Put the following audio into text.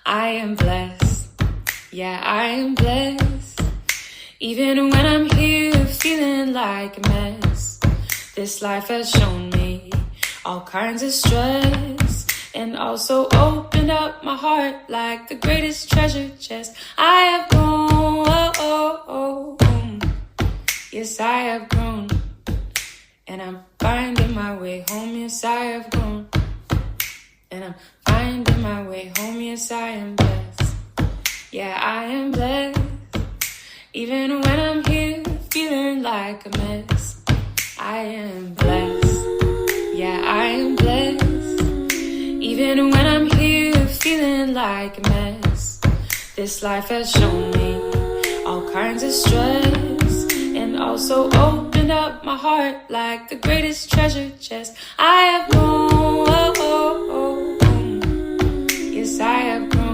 I am blessed. Yeah, I am blessed. Even when I'm here feeling like a mess, this life has shown me all kinds of stress, and also opened up my heart like the greatest treasure chest. I have grown, yes I have grown, and I'm finding my way home. Yes I have grown, and I'm finding my way home. Yes I am blessed. Yeah, I am blessed. Even when I'm here feeling like a mess, I am blessed. Yeah, I am blessed. Even when I'm here feeling like a mess, this life has shown me all kinds of stress, and also opened up my heart like the greatest treasure chest. I have grown, yes I have grown.